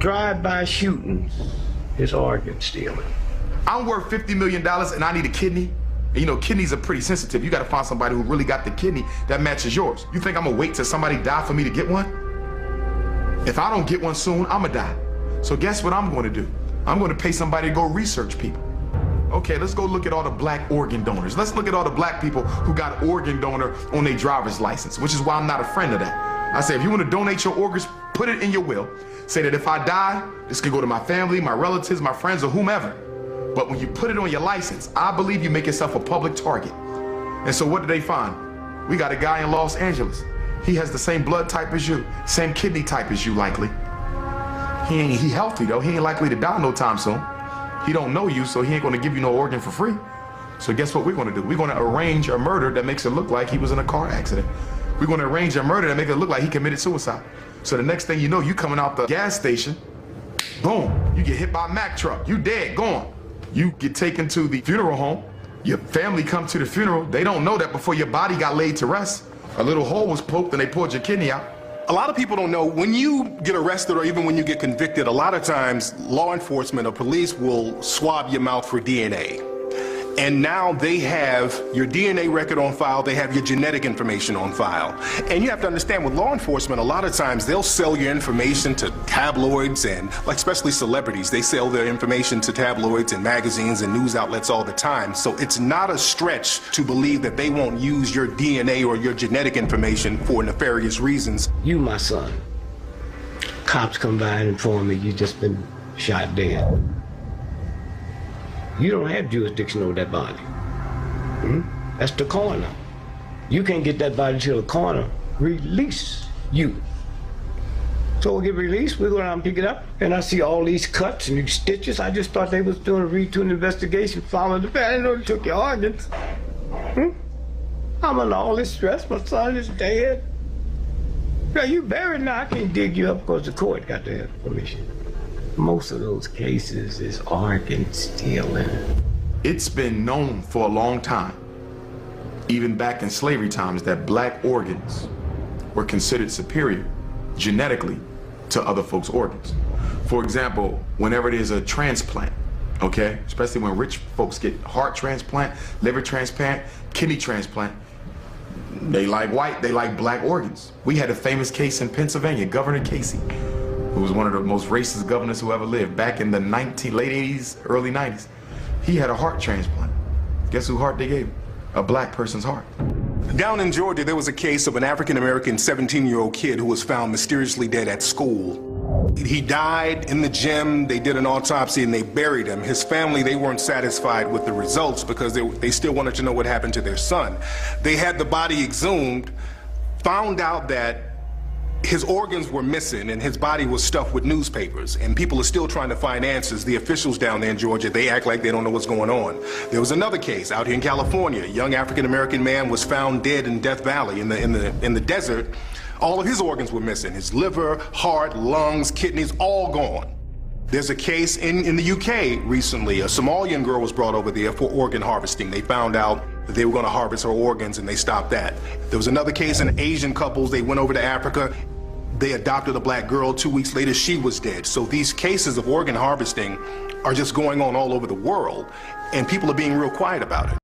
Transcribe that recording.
drive-by shootings is organ stealing. I'm worth $50 million and I need a kidney. And you know, kidneys are pretty sensitive. You gotta find somebody who really got the kidney that matches yours. You think I'm gonna wait till somebody die for me to get one? If I don't get one soon, I'm gonna die. So guess what I'm gonna do? I'm gonna pay somebody to go research people. Okay, let's go look at all the black organ donors. Let's look at all the black people who got organ donor on their driver's license, which is why I'm not a friend of that. I say, if you wanna donate your organs, put it in your will. Say that if I die, this can go to my family, my relatives, my friends, or whomever. But when you put it on your license, I believe you make yourself a public target. And so what did they find? We got a guy in Los Angeles. He has the same blood type as you, same kidney type as you likely. He healthy though, he ain't likely to die no time soon. He don't know you, so he ain't gonna give you no organ for free. So guess what we're gonna do? We're gonna arrange a murder that makes it look like he was in a car accident. We're gonna arrange a murder that makes it look like he committed suicide. So the next thing you know, you coming out the gas station, boom, you get hit by a Mack truck, you dead, gone. You get taken to the funeral home, your family come to the funeral, they don't know that before your body got laid to rest, a little hole was poked and they pulled your kidney out. A lot of people don't know, when you get arrested or even when you get convicted, a lot of times law enforcement or police will swab your mouth for DNA. And now they have your DNA record on file, they have your genetic information on file. And you have to understand, with law enforcement, a lot of times they'll sell your information to tabloids and, like, especially celebrities, they sell their information to tabloids and magazines and news outlets all the time. So it's not a stretch to believe that they won't use your DNA or your genetic information for nefarious reasons. You, my son. Cops come by and inform me you just been shot dead. You don't have jurisdiction over that body. That's the coroner. You can't get that body till the coroner release you. So we'll get released, we go down and pick it up, and I see all these cuts and these stitches. I just thought they was doing a routine investigation, following the bed. I didn't know they took your organs. I'm under all this stress, my son is dead. Now you buried now, I can't dig you up because the court got the information. Most of those cases is organ stealing. It's been known for a long time, even back in slavery times, that black organs were considered superior genetically to other folks' organs. For example, whenever there's a transplant, okay, especially when rich folks get heart transplant, liver transplant, kidney transplant, they like white, they like black organs. We had a famous case in Pennsylvania, Governor Casey, who was one of the most racist governors who ever lived back in the late 80s, early 90s. He had a heart transplant. Guess whose heart they gave him? A black person's heart. Down in Georgia, there was a case of an African-American 17-year-old kid who was found mysteriously dead at school. He died in the gym, they did an autopsy and they buried him. His family, they weren't satisfied with the results because they still wanted to know what happened to their son. They had the body exhumed, found out that his organs were missing and his body was stuffed with newspapers, and people are still trying to find answers. The officials down there in Georgia, they act like they don't know what's going on. There was another case out here in California. A young African-American man was found dead in Death Valley in the desert. All of his organs were missing. His liver, heart, lungs, kidneys, all gone. There's a case in the UK recently. A Somalian girl was brought over there for organ harvesting. They found out that they were going to harvest her organs and they stopped that. There was another case in Asian couples. They went over to Africa. They adopted a black girl. 2 weeks later, she was dead. So these cases of organ harvesting are just going on all over the world, and people are being real quiet about it.